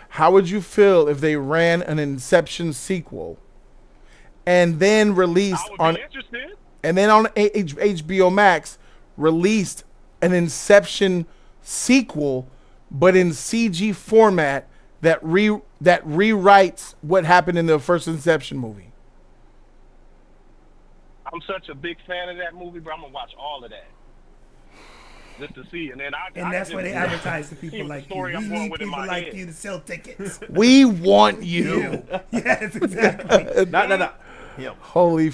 How would you feel if they ran an Inception sequel and then released I would on be interested. and then on HBO Max released an Inception sequel, but in CG format that rewrites what happened in the first Inception movie? I'm such a big fan of that movie, bro. I'm gonna watch all of that. just to see. And then And that's why they advertise to people the like you. story We I'm going need with in people my like head. you to sell tickets. We want you. Yes, exactly. No. Him. Holy